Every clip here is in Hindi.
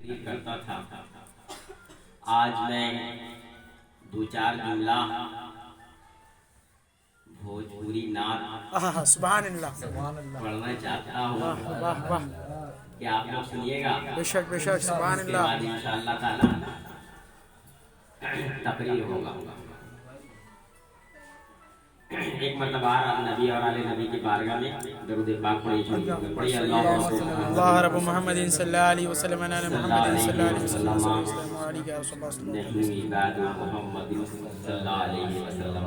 करता था। आज मैं दो चार जुमला भोजपुरी नात सुभान अल्लाह पढ़ना चाहता हूँ। वाह वाह क्या आप लोग सुनिएगा? बेशक बेशक सुभान अल्लाह। इंशाअल्लाह ताला तकरीर होगा। एक मरतबा नबी और आले नबी की बारगाह में दरूद पाक पढ़ी। अल्लाह रब मोहम्मद सल्लल्लाहु अलैहि वसल्लम अला मोहम्मद सल्लल्लाहु अलैहि वसल्लम।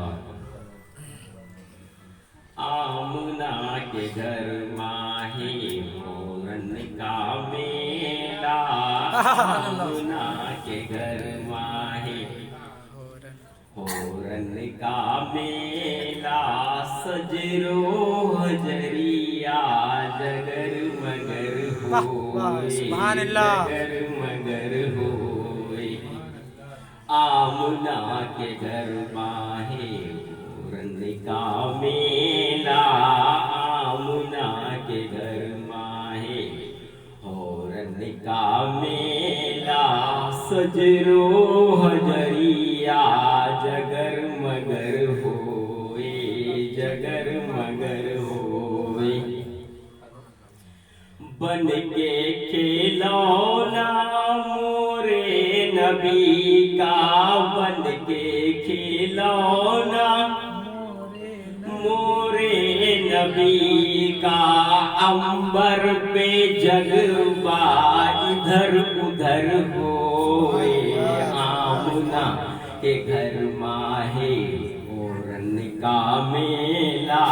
आमना के घर माहे मोरन का मेला, आमना के घर माहे मोरन का मेला, सजरो हजरिया जगर मगर होए, जगर मगर होए। आमना के घर माहे मोरन का मेला, आमना के घर माहे मोरन का मेला, सजरो हजरिया जगर मगर होए, जगर मगर होए। बन के खिलौना मोरे नबी का, बन के खिलौना मोरे नबी का, अंबर पे जगबा इधर उधर होए। आमना के घर माहे मोरन का मेला,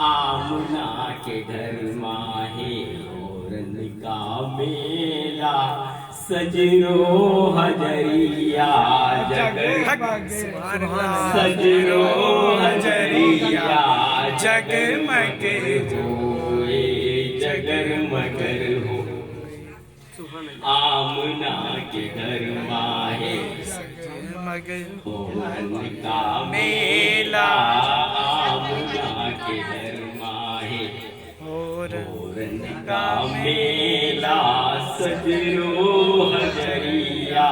आमना के घर माहे मोरन का मेला, सजरो हजरिया जगर, सजरो हजरिया जगमग होए, जगर मगर हो। आमना के घर माहे मोरन का मेला, आमना के घर माहे मोरन का मेला, सजरो हजरिया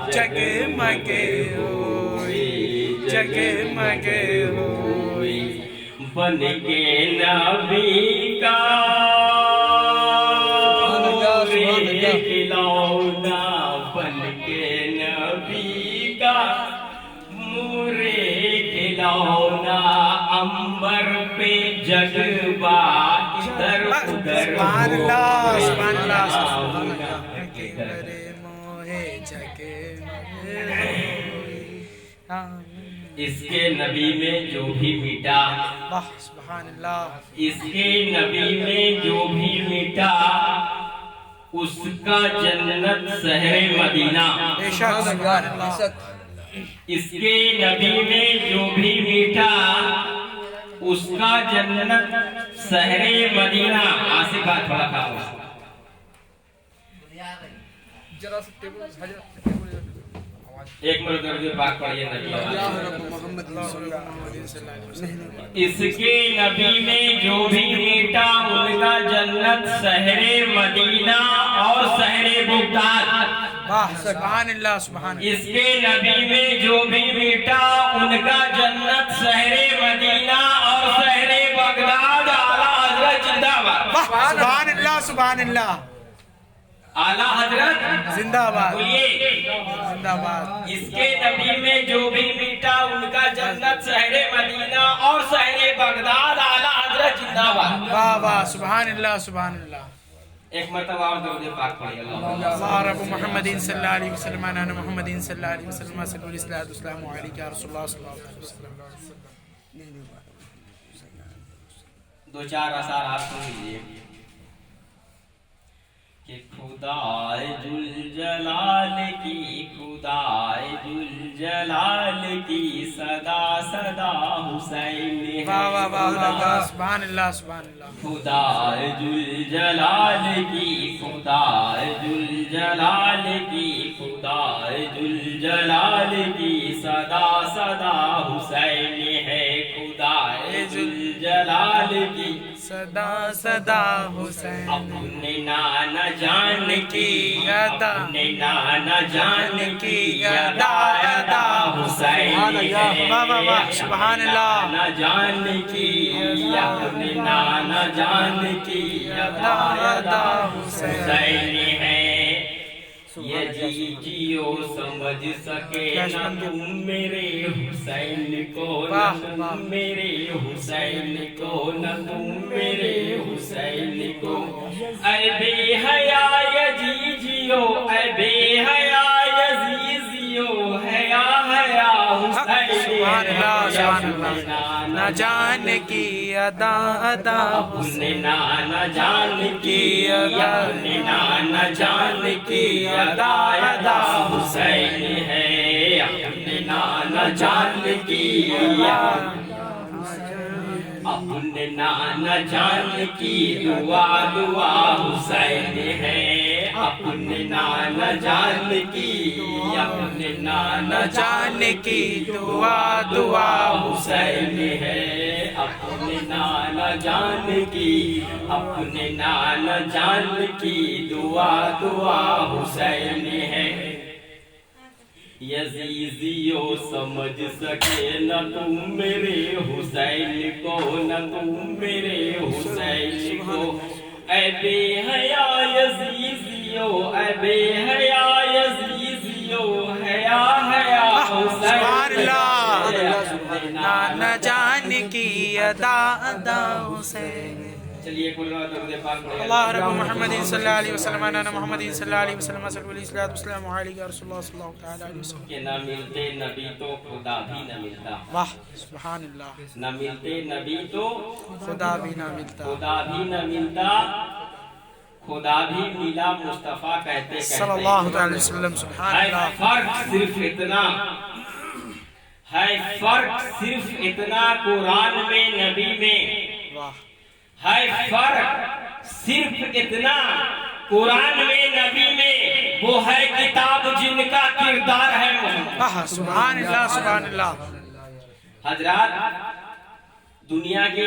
जगमग होए, जगमग होए। बन के नबी का मोरे खिलौना, बन के नबी का मोरे खिलौना, अंबर पे जगबा इधर उधर इसके नबी में जो भी मीठा, इसके नबी में जो भी मीठा, उसका जन्नत शहरे मदीना। इसके नबी में जो भी मीठा, उसका जन्नत शहरे मदीना। आसिफ बात थोड़ा खाओ। एक मिनट दरूद पाक पढ़िए नबी। इसके नबी में जो भी मीठा, उनका जन्नत शहरे मदीना और शहरे बगदाद। सुभान अल्लाह सुभान। इसके नबी में जो भी मीठा, उनका जन्नत शहरे मदीना और शहरे बगदाद। आला हजरत जिंदाबाद। सुभान अल्लाह सुभान अल्लाह। आला हजरत जिंदाबाद। बोलिए जिंदाबाद। इसके नबी में जो भी मीठा, उनका जन्नत शहरे मदीना और शहरे बगदाद। आला हजरत जिंदाबाद। वाह वाह सुभान अल्लाह सुभान अल्लाह। एक मरतबा और दरूद पाक पढ़िए। अल्लाह रब मोहम्मद सल्लल्लाहु अलैहि वसल्लम अला मोहम्मद सल्लल्लाहु अलैहि वसल्लम सल्लल्लाहु अलैहि वसल्लम। दो चार आसार आप सुन लीजिए कि खुदाए जुल जलाल की, खुदाए जुल जलाल की सदा सदा हुसैन। वाह वाह वाह सुभान अल्लाह सुभान अल्लाह। खुदाए जुल जलाल की, खुदाए जुल जलाल की, खुदाए जुल जलाल की सदा सदा हुसैन है। खुदाए जुल जलाल की सदा सदा हुसैन अपने नाना जान की अदा अपने नाना जान की अदा अदा हुसैन है वाह वाह वाह सुभान अल्लाह नाना जान की अपने नाना जान की अदा अदा हुसैन है यदि जियो समझ सके न तुम मेरे हुसैन को न तुम मेरे हुसैन को न तुम मेरे हुसैन को ऐ बेहया यदि जियो ऐ बेहया यदि जियो हया हया हुसैन सुभान अल्लाह न जान की अदा अदा अपने नाना जान की अपने नाना जान की अदा अदा हुसैन है अपने नाना जान की अपने नाना जान की दुआ दुआ हुसैन है अपने नाना जान की अपने नाना जान की दुआ दुआ हुसैन है अपने नाना जान की अपने नाना जान की दुआ दुआ हुसैन है यजीजियो समझ सके न तुम मेरे हुसैन को न तुम मेरे हुसैन को ऐ बेहया यजीजियो ऐ बेहया यजीजियो हया हया हुसैन न जान की अदा अदा हुसैन चलिए अल्लाह रब मोहम्मद सल्लल्लाहु अलैहि वसल्लम अना मोहम्मद सल्लल्लाहु अलैहि वसल्लम सल्लल्लाहु अलैहि रसूलुल्लाह ताला अलैहि वसल्लम के न मिलते नबी तो खुदा भी न मिलता वाह सुभान अल्लाह न मिलते नबी तो खुदा भी ना मिलता खुदा भी न मिलता खुदा भी मिला मुस्तफा कहते सल्लल्लाहु अलैहि वसल्लम सुभान है अल्लाह फर्क सिर्फ इतना है फर्क सिर्फ इतना कुरान में नबी में वाह है फर्क सिर्फ इतना कुरान में नबी में वो है किताब जिनका किरदार है मोहम्मद वाह सुभान अल्लाह सुभान अल्लाह हजरात दुनिया के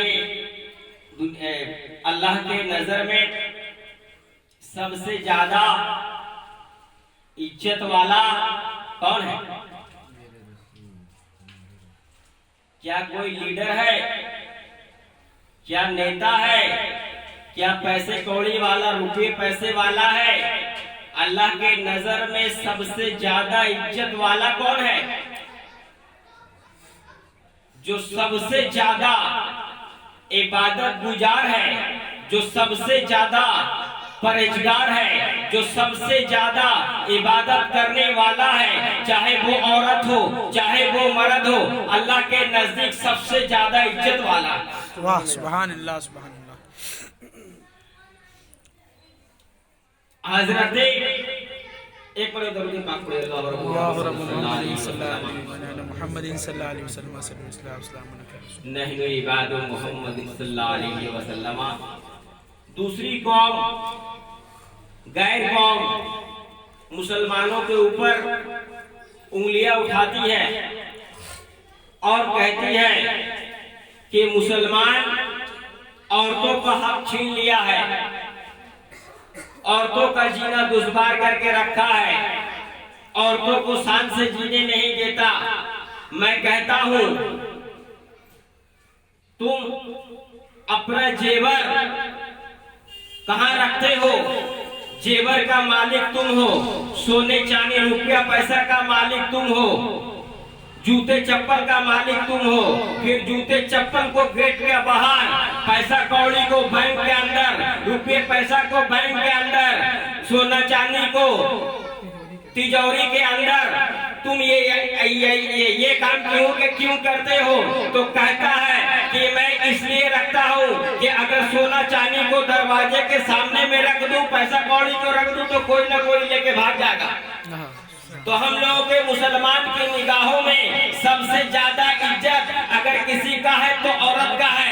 अल्लाह के नजर में सबसे ज्यादा इज्जत वाला कौन है क्या कोई लीडर है क्या नेता है क्या पैसे कौड़ी वाला रुपये पैसे वाला है अल्लाह के नजर में सबसे ज्यादा इज्जत वाला कौन है जो सबसे ज्यादा इबादत गुजार है जो सबसे ज्यादा परहेजगार है जो सबसे ज्यादा इबादत करने वाला है चाहे वो औरत हो चाहे वो मर्द हो अल्लाह के नजदीक सबसे ज्यादा इज्जत वाला वाह सुभान अल्लाह सुभान अल्लाह हजरत एक बड़े दर्जे पाक पढ़े अल्लाह रब मोहम्मद सल्लल्लाहु अलैहि वसल्लम नहनु इबादु मोहम्मद सल्लल्लाहु अलैहि वसल्लम दूसरी कौम गैर कौम मुसलमानों के ऊपर उंगलियां उठाती है और कहती है कि मुसलमान औरतों का हक छीन लिया है औरतों का जीना दुश्वार करके रखा है औरतों को शान से जीने नहीं देता मैं कहता हूं तुम अपना जेवर कहां रखते हो जेवर का मालिक तुम हो सोने चांदी रुपया पैसा का मालिक तुम हो जूते चप्पल का मालिक तुम हो फिर जूते चप्पल को गेट के बाहर पैसा कौड़ी को बैंक के अंदर रुपये पैसा को बैंक के अंदर सोना चांदी को तिजोरी के अंदर तुम ये काम क्यों करते हो तो कहता है कि मैं इसलिए रखता हूँ कि अगर सोना चांदी को दरवाजे के सामने में रख दूं पैसा कौड़ी को रख दूं तो कोई ना कोई लेके भाग जाएगा तो हम लोगों के मुसलमान की निगाहों में सबसे ज्यादा इज्जत अगर किसी का है तो औरत का है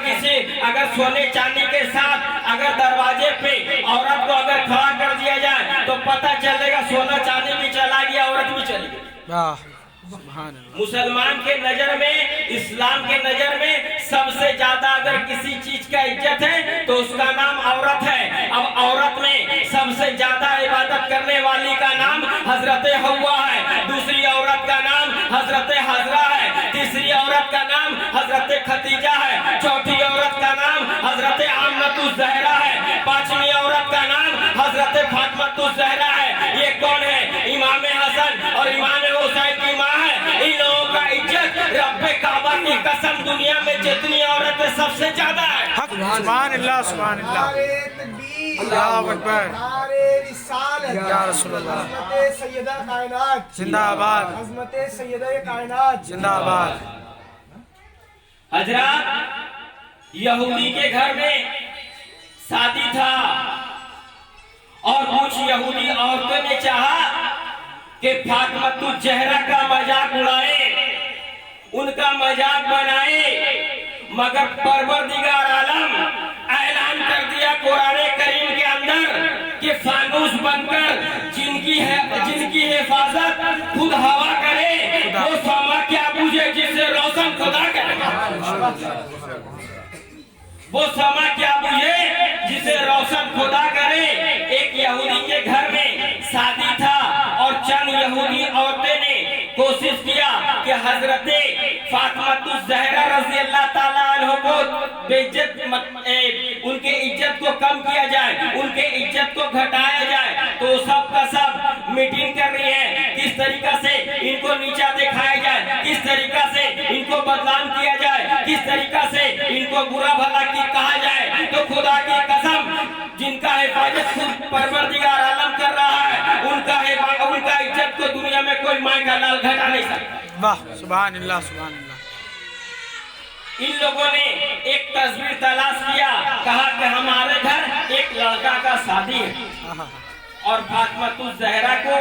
किसी अगर सोने चांदी के साथ अगर दरवाजे पे औरत को अगर खड़ा कर दिया जाए तो पता चलेगा सोना चांदी भी चला गया औरत भी चली गई मुसलमान के नजर में, इस्लाम के नजर में सबसे ज्यादा अगर किसी चीज का इज्जत है तो उसका नाम औरत है। अब औरत में सबसे ज्यादा इबादत करने वाली का नाम हजरत हव्वा है, दूसरी औरत का नाम हजरत हजरा है, तीसरी औरत का नाम हजरत खदीजा है, चौथी औरत का नाम हजरत आमनतुज ज़हरा है, पांचवी औरत का नाम हजरत फातिमातुज ज़हरा है। ये कौन है? इमाम हसन और इमाम हुसैन की माँ है। इन लोगों का इज्जत रब्बे काबा की कसम दुनिया में जितनी औरतें सबसे ज्यादा है। सुभान अल्लाह, सुभान अल्लाह, अल्लाहु अकबर, या रसूल अल्लाह, हज़रत सैयदा कायनात जिंदाबाद, हज़रत सैयदा कायनात जिंदाबाद। हजरत यहूदी के घर में शादी था और कुछ यहूदी औरतों ने चाहा कि फातिमातुज ज़हरा का मजाक उड़ाए, उनका मजाक बनाए, मगर परवरदिगार आलम ऐलान कर दिया कुरान करीम के अंदर कि फानूस बनकर जिनकी हिफाजत खुद हवा करे वो समा क्या बुझे जिसे रोशन खुदा करे। वो समा क्या बुझे जिसे रोशन खुदा करे। एक यहूदी के घर में शादी था और चंद यहूदी औरतें ने कोशिश किया कि हजरत फातिमातुज ज़हरा रज़ी अल्लाह ताला अन्हा को बेइज्जत उनके इज्जत को कम किया जाए, उनके इज्जत को घटाया जाए। तो सब का सब मीटिंग कर रही है किस तरीका से इनको नीचा दिखाया जाए, किस तरीका से इनको बदनाम किया जाए, किस तरीका से इनको बुरा भला की कहा जाए। तो खुदा की कसम जिनका हिफाजत खुद परवरदिगार आलम कर रहा है उनका इज्जत को दुनिया में कोई माय का लाल घटा नहीं सकता। वाह, सुभान अल्लाह, सुभान अल्लाह। इन लोगों ने एक तस्वीर तलाश किया, कहा कि हमारे घर एक लड़का का शादी है और फातिमातुज ज़हरा को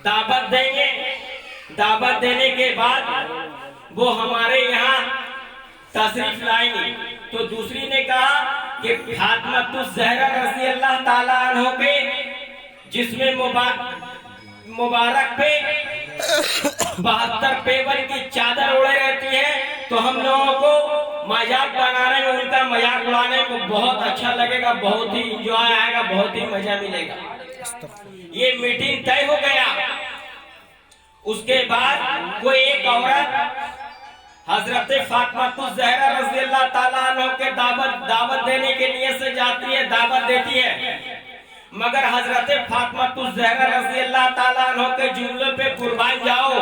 दावत देंगे। दावत देने के बाद वो हमारे यहाँ तशरीफ लाएंगे। तो दूसरी ने कहा कि फातिमातुज ज़हरा रज़ी अल्लाह ताला अन्हा के जिसमें मुबारक पे 72 पेवर की चादर उड़े रहती है, तो हम लोगों को मजाक बनाने में, उनका मजाक उड़ाने में बहुत अच्छा लगेगा, बहुत ही इंजॉय आएगा, बहुत ही मजा मिलेगा। ये मीटिंग तय हो गया। उसके बाद कोई एक औरत हजरत फातिमातुज ज़हरा रज़ी अल्लाह ताला अन्हा के दावत देने के लिए से जाती है, दावत देती है, मगर हजरत फातिमातुज ज़हरा रज़ी अल्लाह ताला अन्हा के जुमले पे कुर्बान जाओ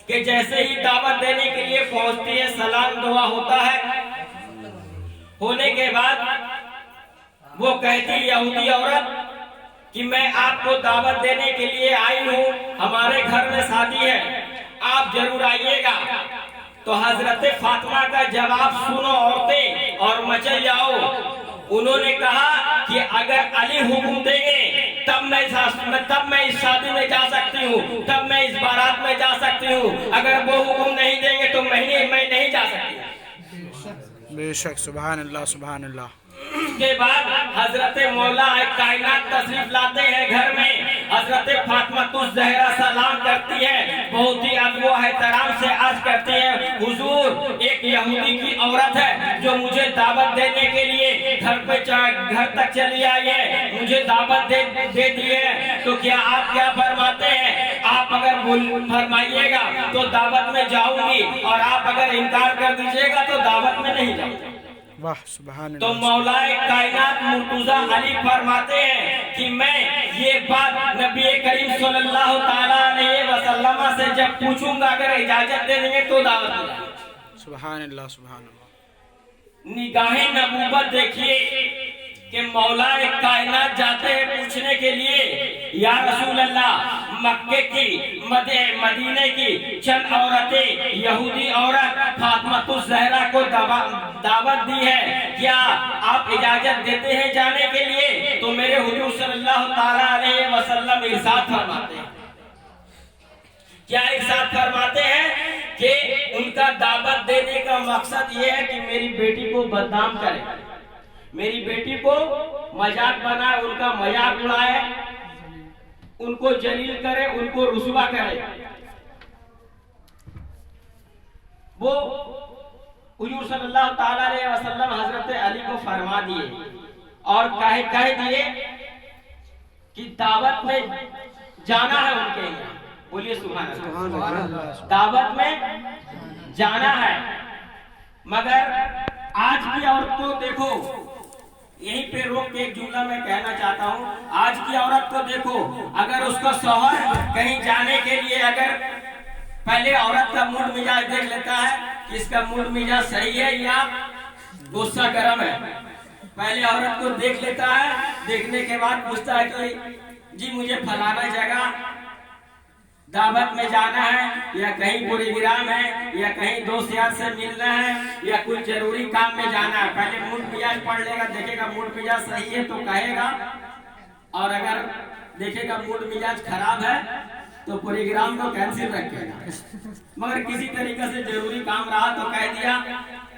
कि जैसे ही दावत देने के लिए पहुंचती है सलाम दुआ होता है। होने के बाद वो कहती यहूदी औरत कि मैं आपको दावत देने के लिए आई हूँ, हमारे घर में शादी है, आप जरूर आइएगा। तो हजरत फातिमा का जवाब सुनो औरतें और मचल जाओ। उन्होंने कहा कि अगर अली हुक्म देंगे तब मैं इस शादी में जा सकती हूँ, तब मैं इस बारात में जा सकती हूँ, अगर वो हुक्म नहीं देंगे तो मैं नहीं जा सकती। बेशक, सुभान अल्लाह, सुभान अल्लाह। उसके बाद हजरत मौला कायनात तशरीफ लाते हैं घर में। हजरत फातिमातुज ज़हरा सलाम करती है, बहुत ही अदब व एहतराम से अर्ज करती है, हुजूर एक यहूदी की औरत है जो मुझे दावत देने के लिए घर तक चली आई है, मुझे दावत दे दी है, तो क्या आप क्या फरमाते हैं? आप अगर फरमाइएगा तो दावत में जाऊंगी और आप अगर इनकार कर दीजिएगा तो दावत में नहीं जाऊंगी। वाह, सुभान तो अल्लाह। मौलाए कायनात मुर्तजा अली फरमाते हैं कि मैं ये बात नबी करीम सल्लल्लाहु ताला अलैहि वसल्लम से जब पूछूंगा, अगर इजाजत दे देंगे तो दावत दूंगा। सुभान अल्लाह, सुभान अल्लाह। निगाहे नबूवत देखिए कि मौलाए कायनात जाते हैं पूछने के लिए, या रसूल अल्लाह मक्के की मदीने की चंद औरतें, यहूदी औरत फातिमातुज ज़हरा को दावत दी है, क्या आप इजाजत देते हैं जाने के लिए? तो मेरे हुजूर सल्लल्लाहु ताला अलैहि वसल्लम इरशाद फरमाते हैं, क्या इरशाद फरमाते हैं कि उनका दावत देने का मकसद ये है कि मेरी बेटी को बदनाम करे, मेरी बेटी को मजाक बनाए, उनका मजाक उड़ाए, उनको जलील करे, उनको रुसवा करे। वो हुजूर सल्लल्लाहु ताला अलैहि वसल्लम हजरत अली को फरमा दिए और कह दिए कि दावत में जाना है उनके यहाँ। बोलिए सुभान अल्लाह। दावत में जाना है, मगर आज की औरत को देखो, यहीं पे रोक के एक जुमला मैं कहना चाहता हूँ। आज की औरत को देखो, अगर उसका शौहर कहीं जाने के लिए अगर पहले औरत का मूड मिजाज देख लेता है कि इसका मूड मिजाज सही है या गुस्सा गर्म है, पहले औरत को देख लेता है। देखने के बाद पूछता है कि जी मुझे फलाना जगह दावत में जाना है या कहीं प्रोग्राम है या कहीं दोस्त यार से मिलना है या कुछ जरूरी काम में जाना है। पहले मूड मिजाज पढ़ लेगा, देखेगा मूड मिजाज सही है तो कहेगा, और अगर देखेगा मूड मिजाज खराब है तो प्रोग्राम को कैंसिल रखेगा। मगर किसी तरीके से जरूरी काम रहा तो कह दिया।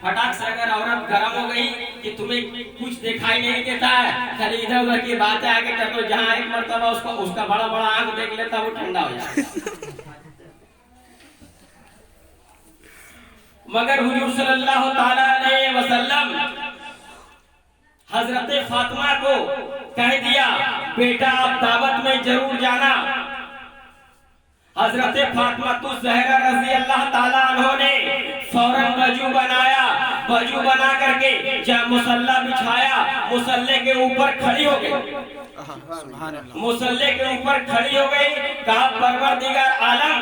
फटाक से अगर औरत गर्म हो गई कि तुम्हें कुछ दिखाई नहीं देता है, खाली इधर उधर की बातें आगे कर दो, जहाँ एक मर्तबा उसका बड़ा बड़ा आंख देख लेता वो ठंडा हो जाता। मगर हुजूर सल्लल्लाहु ताला अलैहि वसल्लम हजरत फातिमा को कह दिया बेटा आप दावत में जरूर जाना। हजरत फातिमा ज़हरा रज़ी अल्लाह ताला अन्हा ने फौरन वजू बनाया, वजू बना करके जब मुसल्ला बिछाया, मुसल्ले के ऊपर खड़ी हो गई। मुसल्ले के ऊपर खड़ी हो गई, कहा परवरदिगार आलम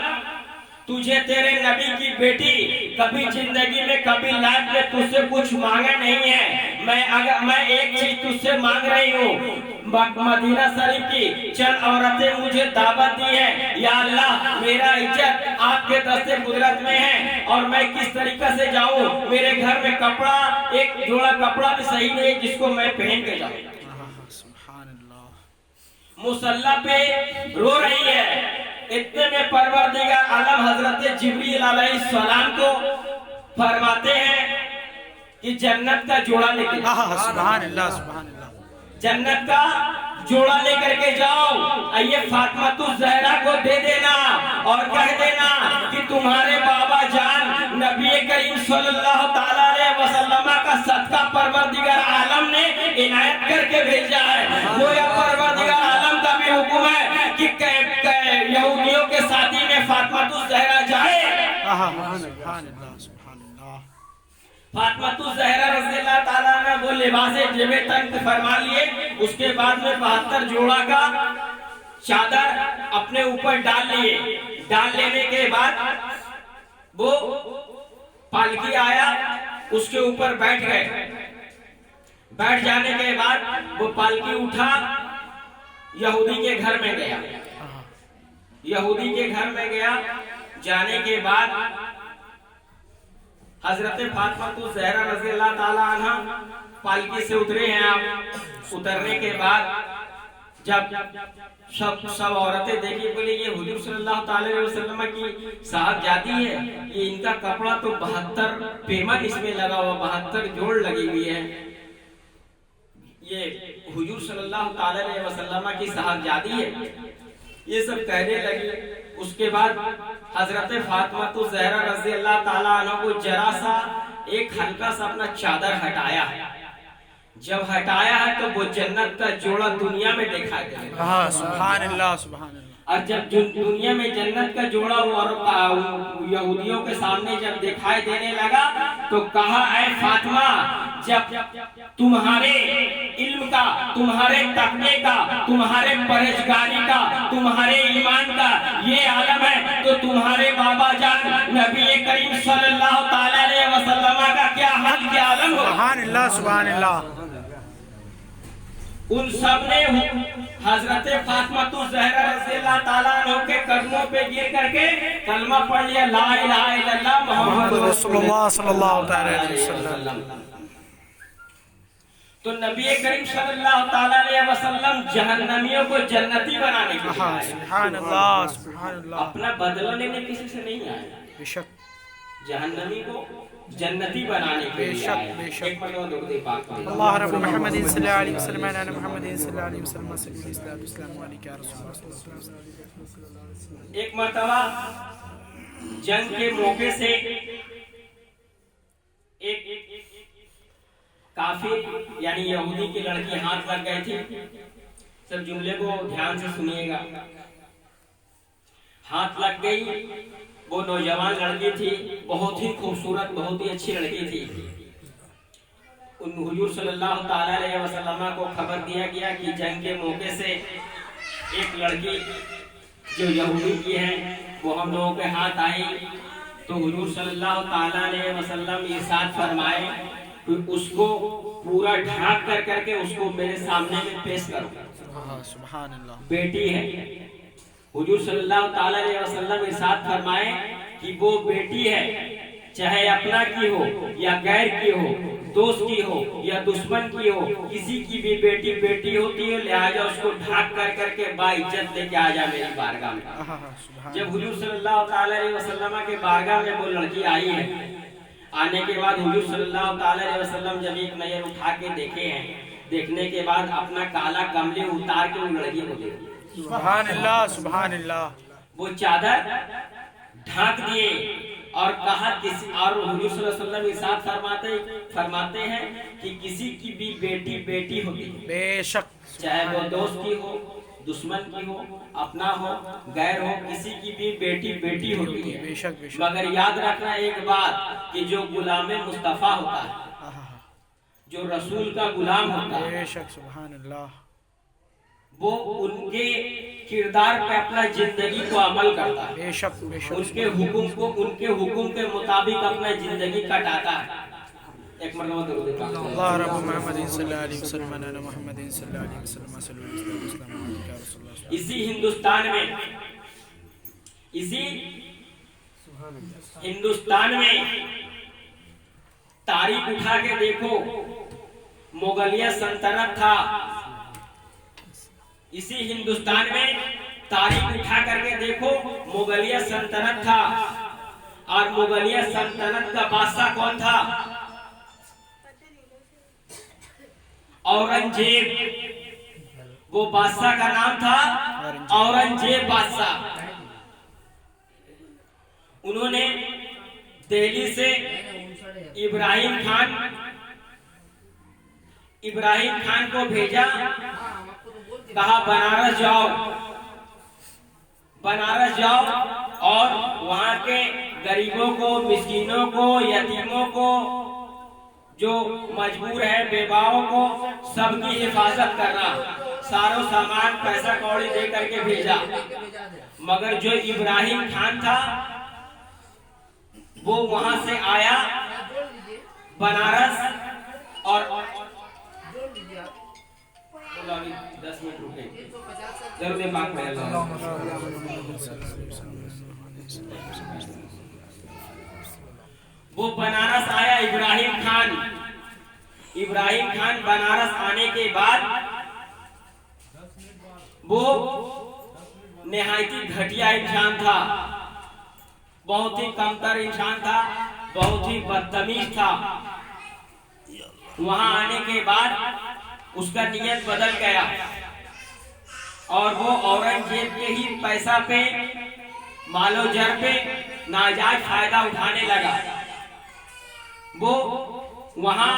तुझे तेरे नबी की बेटी कभी जिंदगी में कभी लाइफ में तुझसे कुछ मांगा नहीं है। मैं एक चीज तुझसे मांग रही हूँ, मदीना शरीफ की चंद औरतें मुझे दावत दी है। या अल्लाह मेरा इज्जत आपके दस्ते कुदरत में है और मैं किस तरीके से जाऊँ, मेरे घर में कपड़ा एक जोड़ा कपड़ा भी सही नहीं जिसको मैं पहन के जाऊँ। मुसल्ला पे रो रही है। इतने में परवरदिगार आलम हजरत जिब्रील अलैहिस्सलाम को फरमाते हैं कि जन्नत का जोड़ा लेकर जन्नत का जोड़ा लेकर के जाओ, ये फातिमा ज़हरा को दे देना और कह देना कि तुम्हारे बाबा जान नबी करीम सल्लल्लाहु ताला अलैहि वसल्लम का सदका परवरदिगार आलम ने इनायत करके भेजा है। वो या परवरदिगार आलम का भी हुक्म है कि यहूदियों के शादी में फातिमा ज़हरा जाए। फातिमा ज़हरा रज़ियल्लाहु ताला अन्हा वो लिबासे जेबे तक फरमा लिए। उसके बाद में 72 जोड़ा का चादर अपने ऊपर डाल लिए। डाल लेने के बाद वो पालकी आया, उसके ऊपर बैठ गए। बैठ जाने के बाद वो पालकी उठा, यहूदी के घर में गया। यहूदी के घर में गया, जाने के बाद हजरत फातिमा ज़हरा रज़ियल्लाहु ताला अन्हा पालकी से उतरे हैं। आप उतरने के बाद जब सब औरतें देखी, बोले ये हुजूर सल्लल्लाहु ताला अलैहि वसल्लम की साहबजादी है, ये इनका कपड़ा तो 72 पेमन इसमें लगा हुआ, 72 जोड़ लगी हुई है, ये हुजूर सल्लल्लाहु ताला अलैहि वसल्लम की साहबजादी है। ये सब कहने लगी। उसके बाद हजरत फातिमा ज़हरा रज़ियल्लाहु ताला अन्हा को जरा सा एक हल्का सा अपना चादर हटाया। जब हटाया है तो वो जन्नत का जोड़ा दुनिया में दिखाई देगा। सुभान अल्लाह, सुभान अल्लाह। और जब दुनिया में जन्नत का जोड़ा और यहूदियों के सामने जब दिखाई देने लगा तो कहा ऐ फातिमा, जब तुम्हारे इल्म का, तुम्हारे तकवे का, तुम्हारे परहेजगारी का, तुम्हारे ईमान का ये आलम है तो तुम्हारे बाबा जान नबी करीम सल्लल्लाहु ताला अलैहि वसल्लम का क्या हाल, क्या आलम हो। सुभान अल्लाह, सुभान अल्लाह। उन सब ने हजरत फातिमा ज़हरा रज़ियल्लाहु ताला अन्हा के कदमों पे गिर करके कलमा पढ़ लिया, ला इलाहा इल्लल्लाह मुहम्मद रसूलुल्लाह सल्लल्लाहु अलैहि वसल्लम। तो नबी करीम सल्लल्लाहु ताला अलैहि वसल्लम जहन्नमियों को जन्नती बनाने के लिए आए। सुभान अल्लाह, सुभान अल्लाह। अपना बदला लेने किसी से नहीं आए, बेशक जहन्नमी को जन्नती बनाने के लिए आए। एक मरतबा दुरूद पाक पढ़िए। अल्लाह रब्बु मुहम्मद सल्लल्लाहु अलैहि वसल्लम अला मुहम्मद सल्लल्लाहु अलैहि वसल्लम सल्लल्लाहु अलैहि या रसूलल्लाह। एक मरतबा जंग के मौके से एक काफिर यानी यहूदी की लड़की हाथ लग गई थी। सब जुमले को ध्यान से सुनिएगा। हाथ लग गई, वो नौजवान लड़की थी, बहुत ही खूबसूरत, बहुत ही अच्छी लड़की थी। उन हुजूर सल्लल्लाहु ताला अलैहि वसल्लम को खबर दिया गया कि जंग के मौके से एक लड़की जो यहूदी की है वो हम लोगों के हाथ आई। तो हुजूर सल्लल्लाहु ताला अलैहि वसल्लम इरशाद फरमाए कि उसको पूरा ढांक कर करके उसको मेरे सामने में पेश करो। सुभान अल्लाह। बेटी है। हुजूर सल्लल्लाहु ताला अलैहि वसल्लम इरशाद फरमाए कि वो बेटी है, चाहे अपना की हो या गैर की हो, दोस्त की हो या दुश्मन की हो, किसी की भी बेटी बेटी होती है, लिहाजा उसको ढांक कर करके बाइज्जत लेके आ जा मेरी बारगाह में। जब हुजूर सल्लल्लाहु ताला अलैहि वसल्लम के बारगाह में वो लड़की आई है, आने के बाद हुजूर सल्लल्लाहु ताला अलैहि वसल्लम जब एक नजर उठा के देखे हैं, देखने के बाद अपना काला कमले उतार के उन लड़की को देखी। सुभान अल्लाह, सुभान अल्लाह। वो चादर ढांक दिए और कहा किसी, और हुजूर सल्लल्लाहु अलैहि वसल्लम इरशाद फरमाते हैं कि किसी की भी बेटी बेटी होती है, बेशक, चाहे वो दोस्त की हो, दुश्मन की हो, अपना हो, गैर हो, किसी की भी बेटी बेटी होती है। बेशक बेशक। मगर याद रखना एक बात कि जो गुलाम मुस्तफा होता है, जो रसूल का गुलाम होता है, बेशक, सुभान अल्लाह, वो उनके किरदार पे अपना जिंदगी को अमल करता है। बेशक बेशक। उनके हुक्म के मुताबिक अपना जिंदगी कटाता है। एक मरतबा दरूद पाक। अल्लाह रब्बु मुहम्मदिन सल्लल्लाहु अलैहि वसल्लम अना मुहम्मदिन सल्लल्लाहु अलैहि वसल्लम सल्लल्लाहु अलैहि वसल्लम। इसी हिंदुस्तान में तारीख उठा के देखो, मुगलिया सल्तनत था। इसी हिंदुस्तान में तारीख उठा करके देखो, मुगलिया सल्तनत था। और मुगलिया सल्तनत का बादशाह कौन था? औरंगजेब। वो बादशाह का नाम था औरंगजेब बादशाह। उन्होंने दिल्ली से इब्राहिम खान को भेजा, कहा बनारस जाओ और वहां के गरीबों को, मिस्कीनों को, यतीमों को, जो मजबूर है, बेवाओं को, सबकी हिफाजत करना। सारो सामान पैसा कौड़ी दे करके भेजा। मगर जो इब्राहिम खान था वो वहां से आया बनारस और 10 मिनट रुके, जरूर बात वो बनारस आया इब्राहिम खान बनारस आने के बाद वो निहायती घटिया इंसान था, बहुत ही कमतर इंसान था, बहुत ही बदतमीज था। वहां आने के बाद उसका नियत बदल गया और वो औरंगजेब के ही पैसा पे, मालो जर पे नाजायज फायदा उठाने लगा। वो वहां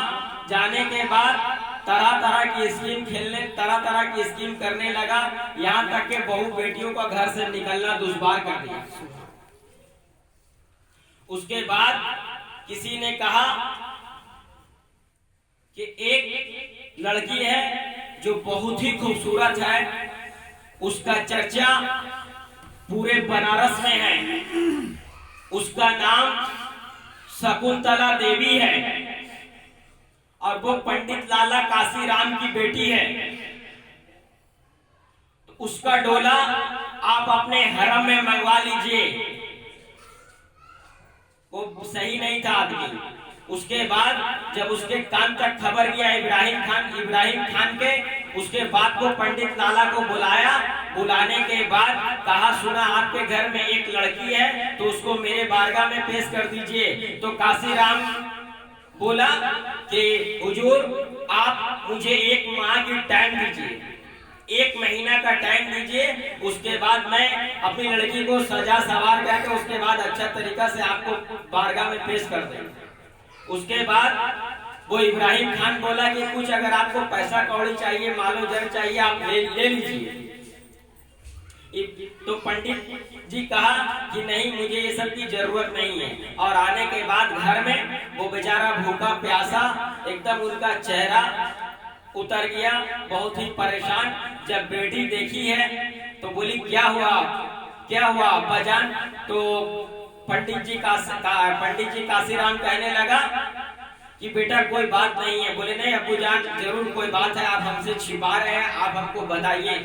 जाने के बाद तरह तरह की स्कीम करने लगा, यहाँ तक के बहू बेटियों का घर से निकलना दुश्वार कर दिया। उसके बाद किसी ने कहा कि एक लड़की है जो बहुत ही खूबसूरत है, उसका चर्चा पूरे बनारस में है, उसका नाम शकुंतला देवी है और वो पंडित लाला काशीराम की बेटी है। तो उसका डोला आप अपने हरम में मंगवा लीजिए। वो सही नहीं था आदमी। उसके बाद जब उसके कान तक खबर गया इब्राहिम खान के, उसके बाद को पंडित लाला को बुलाया। बुलाने के बाद कहा, सुना आपके घर में एक लड़की है तो उसको मेरे बारगाह में पेश कर दीजिए। तो काशीराम बोला कि हुजूर आप मुझे 1 माह की टाइम दीजिए, 1 महीना का टाइम दीजिए, उसके बाद मैं अपनी लड़की को सजा सवार करके उसके बाद अच्छा तरीका से आपको बारगाह में पेश कर दें। उसके बाद वो इब्राहिम खान बोला कि कुछ अगर आपको पैसा कौड़ी चाहिए, मालो जर चाहिए, आप ले लीजिए। तो पंडित जी कहा कि नहीं, मुझे ये सब की जरूरत नहीं है। और आने के बाद घर में वो बेचारा भूखा प्यासा, एकदम उनका चेहरा उतर गया, बहुत ही परेशान। जब बेटी देखी है तो बोली क्या हुआ अब्बा जान? तो पंडित जी काशीराम कहने लगा कि बेटा कोई बात नहीं है। बोले नहीं अब्बू जान, जरूर कोई बात है, आप हमसे छिपा रहे हैं, आप हमको बताइए।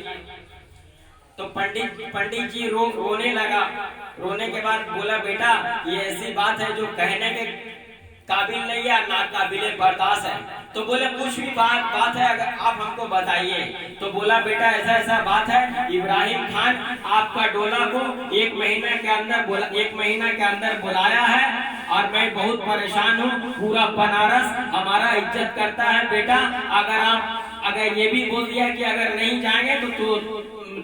तो पंडित जी रोने लगा। रोने के बाद बोला बेटा ये ऐसी बात है जो कहने के काबिल नहीं है, ना काबिल बर्दाश्त है। तो बोले कुछ भी बात है अगर आप हमको बताइए। तो बोला बेटा ऐसा बात है, इब्राहिम खान आपका डोला को 1 महीने के अंदर बुलाया है और मैं बहुत परेशान हूँ। पूरा बनारस हमारा इज्जत करता है बेटा। अगर ये भी बोल दिया कि अगर नहीं जाएंगे तो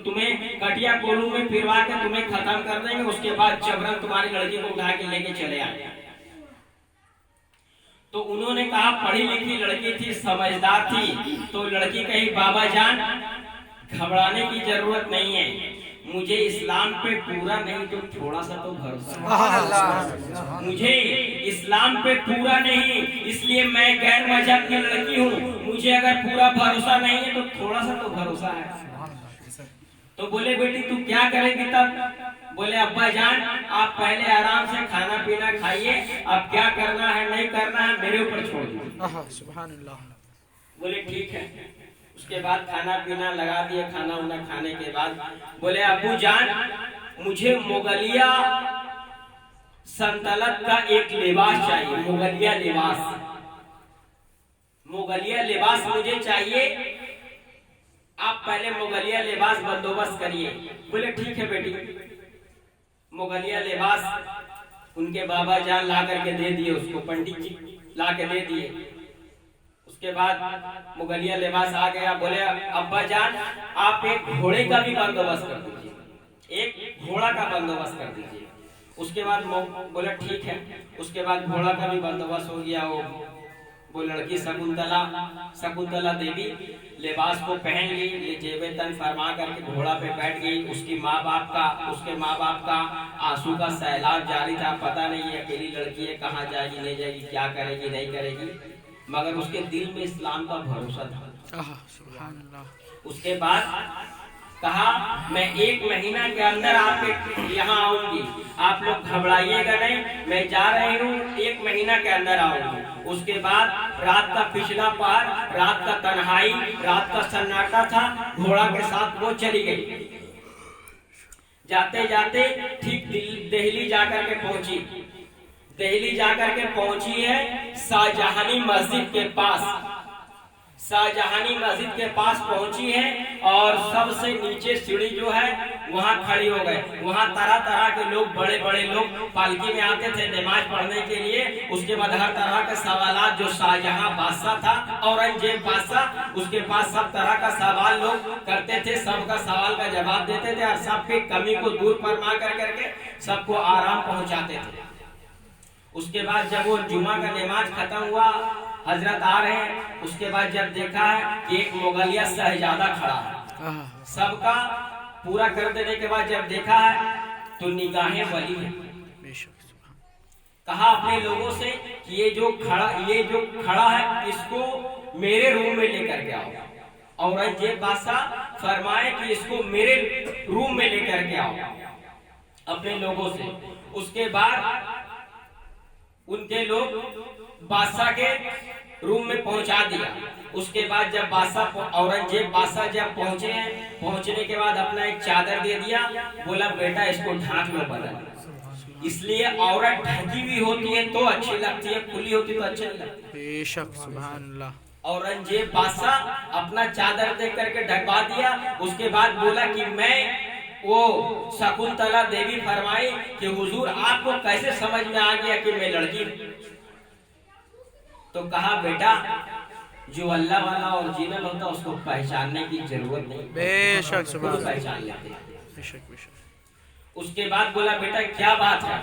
तुम्हें कटिया कोलू में फिरवा के तुम्हें खत्म कर देंगे, उसके बाद जबरन तुम्हारी लड़की को उठा के लेके चले आए। तो उन्होंने कहा पढ़ी लिखी लड़की थी, समझदार थी। तो लड़की कही बाबा जान घबराने की जरूरत नहीं है, मुझे इस्लाम पे पूरा नहीं तो थोड़ा सा तो भरोसा, मुझे इस्लाम पे पूरा नहीं, इसलिए मैं गैर मजहब की लड़की हूँ, मुझे अगर पूरा भरोसा नहीं है तो थोड़ा सा तो भरोसा है। तो बोले बेटी तू क्या करेगी तब? बोले अब्बा जान आप पहले आराम से खाना पीना खाइए, अब क्या करना है नहीं करना है मेरे ऊपर छोड़ दीजिए। सुभान अल्लाह। बोले ठीक है। उसके बाद खाना पीना लगा दिए। खाना उना खाने के बाद बोले अब्बू जान मुझे मुगलिया सल्तनत का एक लिबास चाहिए, मुगलिया लिबास मुझे चाहिए, आप पहले मुगलिया लिबास बंदोबस्त करिए। बोले ठीक है बेटी। मुगलिया लिबास उनके बाबा जान ला करके दे दिए उसको, पंडित जी ला के दे दिए। उसके बाद मुगलिया लिबास आ गया। बोले अब्बा जान आप एक घोड़े का भी बंदोबस्त कर दीजिए, एक घोड़ा का बंदोबस्त कर दीजिए। उसके बाद बोला ठीक है। उसके बाद घोड़ा का भी बंदोबस्त हो गया। वो लड़की शकुंतला देवी लिबास को पहन ली, ये जेबे तन फरमा करके घोड़ा पे बैठ गई। उसके माँ बाप का आंसू का सैलाब जारी था। पता नहीं है अकेली लड़की है, कहाँ जाएगी नहीं जाएगी, क्या करेगी नहीं करेगी, मगर उसके दिल में इस्लाम का भरोसा था। सुभान अल्लाह। उसके बाद कहा मैं 1 महीना के अंदर आपके यहाँ आऊंगी, आप लोग घबराइएगा नहीं, मैं जा रही हूँ, 1 महीना के अंदर आऊंगी। उसके बाद रात का पिछला पहर, रात का तन्हाई, रात का सन्नाटा था, घोड़ा के साथ वो चली गई। जाते जाते ठीक दिल्ली जाकर के पहुंची। दिल्ली जाकर के पहुंची है शाहजहानी मस्जिद के पास। शाहजहानी मस्जिद के पास पहुंची है और सबसे नीचे सीढ़ी जो है वहां खड़ी हो गए। वहां तरह तरह के लोग, बड़े बड़े लोग पालकी में आते थे नमाज पढ़ने के लिए। उसके बाद हर तरह के सवालात, जो शाहजहां बादशाह था, औरंगजेब बादशाह, उसके पास सब तरह का सवाल लोग करते थे, सबका सवाल का जवाब देते थे और सबके कमी को दूर फरमा करके सबको आराम पहुंचाते थे। उसके बाद जब वो जुमा का नमाज खत्म हुआ, हजरत आ रहे हैं, उसके बाद जब देखा है कि एक मुगलिया शहजादा खड़ा है, सबका पूरा कर देने के बाद जब देखा है तो निगाहें वली है। कहा अपने लोगों से कि ये जो खड़ा है इसको मेरे रूम में लेकर के आओ। औरंगजेब बादशाह फरमाए कि इसको मेरे रूम में लेकर के आओ अपने लोगों से। उसके बाद उनके लोग बादशाह के रूम में पहुंचा दिया। उसके बाद जब औरंगजेब बादशाह जब पहुंचने के बाद अपना एक चादर दे दिया, बोला बेटा इसको ढांक लो बदल। इसलिए औरत ढकी हुई होती है तो अच्छी लगती है, खुली होती तो अच्छी नहीं लगती। बेशक सुभान अल्लाह। औरंगजेब बादशाह अपना चादर दे करके ढकवा दिया। उसके बाद बोला कि मैं वो शकुंतला देवी फरमाई कि हुजूर आपको कैसे समझ में आ गया कि मैं लड़की। तो कहा बेटा जो अल्लाह वाला ओरिजिनल होता उसको पहचानने की जरूरत नहीं, बेशक सुभान पहचान लेते। बेशक बेशक। उसके बाद बोला बेटा क्या बात है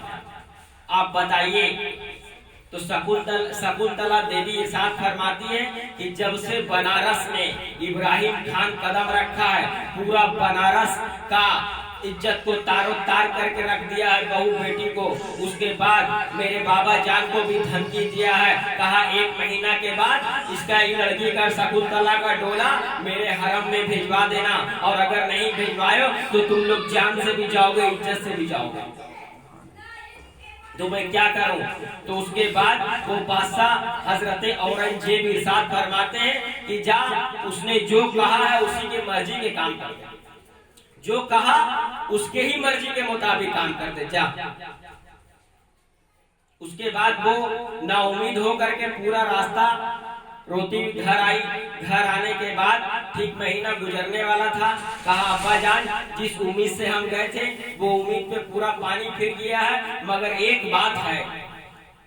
आप बताइए। तो शकुंतला देवी इरशाद फरमाती है कि जब से बनारस में इब्राहिम खान कदम रखा है, पूरा बनारस का इज्जत को तारो तार करके रख दिया है बहू बेटी को। उसके बाद मेरे बाबा जान को भी धमकी दिया है, कहा 1 महीना के बाद इसका ये लड़की का शकुंतला का डोला मेरे हरम में भिजवा देना, और अगर नहीं भिजवायो तो तुम लोग जान से भी जाओगे, इज्जत से भी जाओगे। तो मैं क्या करूं? तो उसके बाद वो बादशाह हजरत औरंगजेब इरशाद फरमाते हैं कि जा, उसने जो कहा है उसी की मर्जी के काम कर दे, जो कहा उसके ही मर्जी के मुताबिक काम कर दे, जा। उसके बाद वो नाउमीद होकर के पूरा रास्ता रोती घर आई। घर आने के बाद ठीक महीना गुजरने वाला था, कहा अब्बा जान जिस उम्मीद से हम गए थे वो उम्मीद पे पूरा पानी फिर गया है, मगर एक बात है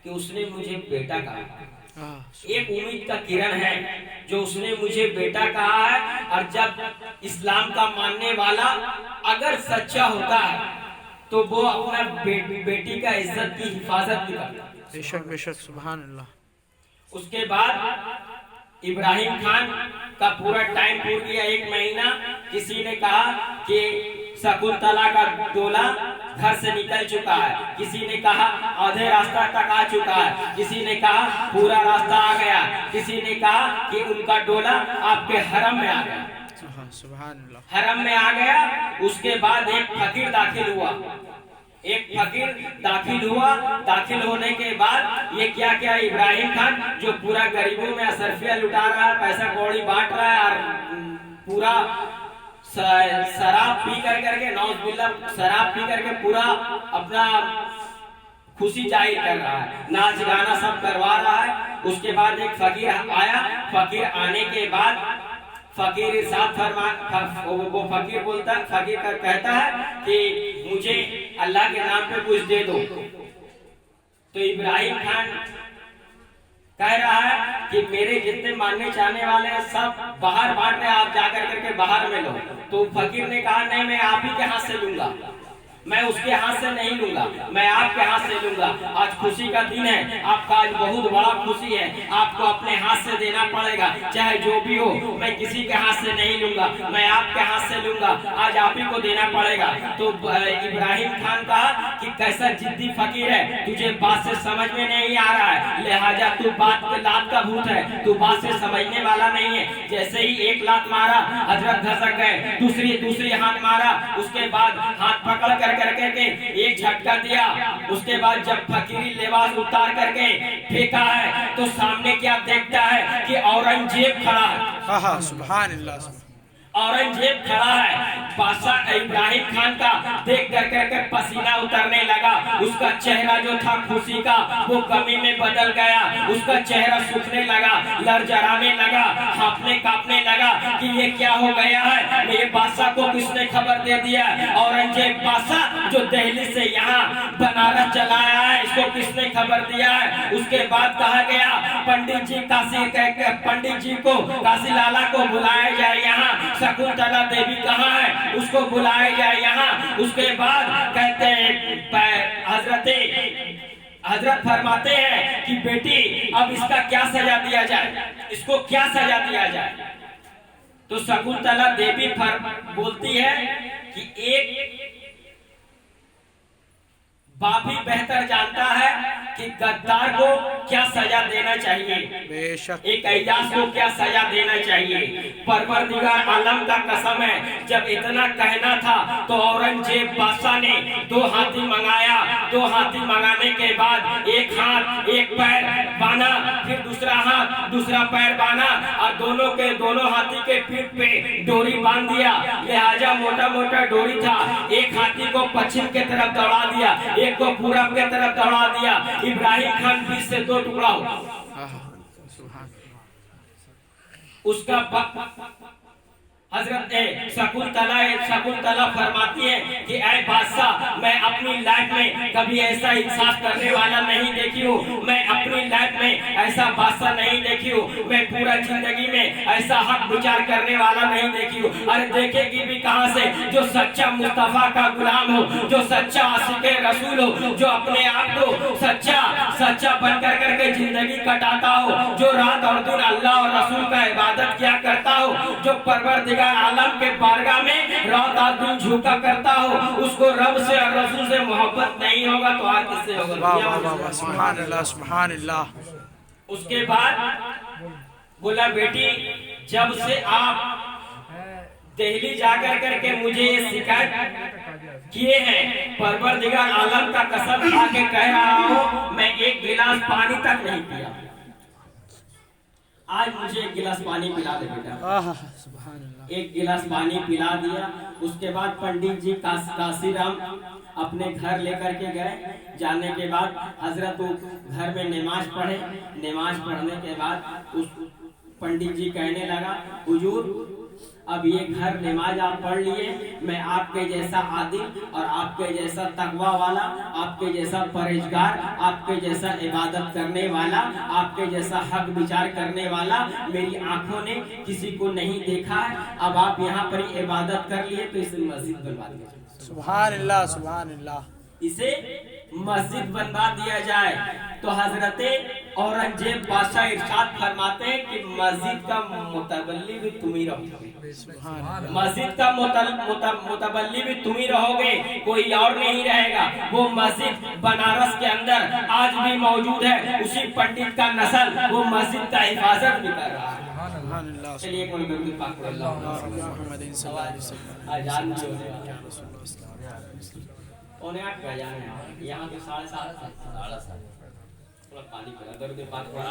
कि उसने मुझे बेटा कहा। एक उम्मीद का किरण है जो उसने मुझे बेटा कहा है, और जब इस्लाम का मानने वाला अगर सच्चा होता है तो वो अपना बेटी का इज्जत की हिफाजत भी करता है। बेशक बेशक, सुभान अल्लाह। उसके बाद इब्राहिम खान का पूरा टाइम पूर गया, 1 महीना। किसी ने कहा कि शकुंतला का डोला घर से निकल चुका है, किसी ने कहा आधे रास्ता तक आ चुका है, किसी ने कहा पूरा रास्ता आ गया, किसी ने कहा कि उनका डोला आपके हरम में आ गया। सुभान अल्लाह। हरम में आ गया। उसके बाद एक फकीर दाखिल हुआ, एक फकीर दाखिल हुआ। दाखिल होने के बाद ये क्या क्या इब्राहिम खान जो पूरा गरीबों में असरफिया लुटा रहा है, पैसा कौड़ी बांट रहा है, और पूरा शराब पी करके नौज़बिल्लाह शराब पी करके पूरा अपना खुशी जाहिर कर रहा है, नाच गाना सब करवा रहा है। उसके बाद एक फकीर आया। फकीर आने के बाद फकीर इरशाद फरमा, वो फकीर बोलता, फकीर कहता है कि मुझे अल्लाह के नाम पे कुछ दे दो। तो इब्राहिम खान कह रहा है कि मेरे जितने मानने चाहने वाले हैं सब बाहर बांट रहे, आप जाकर करके बाहर में लो। तो फकीर ने कहा नहीं, मैं आप ही के हाथ से लूंगा, मैं उसके हाथ से नहीं लूंगा, मैं आपके हाथ से लूंगा। आज खुशी का दिन है, आपका आज बहुत बड़ा खुशी है, आपको अपने हाथ से देना पड़ेगा, चाहे जो भी हो। मैं किसी के हाथ से नहीं लूंगा, मैं आपके हाथ से लूंगा, आज आप ही को देना पड़ेगा। तो इब्राहिम खान कहा कि कैसा जिद्दी फकीर है, तुझे बात से समझ में नहीं आ रहा है, लिहाजा तू बात पे लात का भूत है, तू बात से समझने वाला नहीं है। जैसे ही एक लात मारा, हजरत धसक गए, दूसरी हाथ मारा, उसके बाद हाथ पकड़ करके एक झटका दिया। उसके बाद जब फकीरी लिबास उतार करके फेंका है तो सामने क्या देखता है कि औरंगजेब खड़ा है। सुभान अल्लाह। औरंगजेब खड़ा है। बादशाह इब्राहिम खान का देख करके पसीना उतरने लगा। उसका चेहरा जो था खुशी का वो गमी में बदल गया, उसका चेहरा सूखने लगा, लरजराने लगा, हांफने कांपने लगा कि ये क्या हो गया है, ये बादशाह को किसने खबर दे दिया। औरंगजेब बादशाह जो दिल्ली से यहाँ बनारस चलाया है, इसको किसने खबर दिया है। उसके बाद कहा गया पंडित जी को काशी लाला को बुलाया जाए, यहाँ शकुंतला देवी कहाँ है, उसको बुलाया जाए यहाँ। उसके बाद कहते हैं हजरत फरमाते हैं कि बेटी अब इसका क्या सजा दिया जाए, इसको क्या सजा दिया जाए। तो शकुंतला देवी बोलती है कि एक बाप ही बेहतर जानता है कि गद्दार को क्या सजा देना चाहिए, एक अय्याश को क्या सजा देना चाहिए। परवरदिगार आलम का कसम है, जब इतना कहना था तो औरंगजेब बादशाह ने 2 हाथी मंगाया। 2 हाथी मंगाने के बाद एक हाथ एक पैर बांधा, फिर दूसरा हाथ दूसरा पैर बांधा, और दोनों हाथी के पीठ पे डोरी बांध दिया। लिहाजा मोटा मोटा डोरी था, एक हाथी को पश्चिम के तरफ दौड़ा दिया, एक को पूरब के तरफ दौड़ा दिया। इब्राहिम खान बीच से 2 टुकड़ा हुआ। उसका हजरत शकुंतला फरमाती है कि ऐ बादशाह, मैं अपनी लाइफ में कभी ऐसा इंसाफ करने वाला नहीं देखी हूँ, मैं अपनी लाइफ में ऐसा बादशाह नहीं देखी हूँ, मैं पूरा जिंदगी में ऐसा हक विचार करने वाला नहीं देखी हूँ। अरे देखेगी भी कहाँ से, जो सच्चा मुस्तफा का गुलाम हो, जो सच्चा आशिक़े रसूल हो, जो अपने आप को सच्चा बन करके जिंदगी कटाता हो, जो रात और दिन अल्लाह और रसूल का इबादत किया करता हो, जो परवरदिगार आलम के बारगाह में रात और दिन झुका करता हो, उसको रब से और रसूल से मोहब्बत नहीं होगा तो और किससे होगा? सुभान अल्लाह, सुभान अल्लाह। उसके बाद बोला, बेटी जब से आप दिल्ली जाकर करके मुझे ये शिकायत किए हैं, परवरदिगार आलम का कसम खा के कह रहा हूँ, मैं एक गिलास पानी तक नहीं पिया। आज मुझे एक गिलास पानी पिला दे बेटा। सुभान अल्लाह। एक गिलास पानी पिला दिया। उसके बाद पंडित जी काशीराम अपने घर लेकर के गए। जाने के बाद हजरत घर में नमाज पढ़े। नमाज पढ़ने के बाद उस पंडित जी कहने लगा, हुजूर अब ये घर नमाज आप पढ़ लिए, मैं आपके जैसा आदिल और आपके जैसा तकवा वाला, आपके जैसा परहेजगार, आपके जैसा इबादत करने वाला, आपके जैसा हक विचार करने वाला मेरी आंखों ने किसी को नहीं देखा है। अब आप यहाँ पर इबादत कर लिए तो इसे मस्जिद बनवा दिया। सुभान अल्लाह, सुभान अल्लाह। इसे मस्जिद बनवा दिया जाए। तो हजरत औरंगजेब बादशाह इरशाद फरमाते हैं कि मस्जिद का मुतवल्ली भी तुम ही रहोगे, मस्जिद का मुतवल्ली भी तुम ही रहोगे, कोई और नहीं रहेगा। वो मस्जिद बनारस के अंदर आज भी मौजूद है। उसी पंडित का नस्ल वो मस्जिद का हिफाजत भी कर रहा है। चलिए कोई यहाँ तो 7:30 थोड़ा पानी पिला, दर्द पानी पड़ा।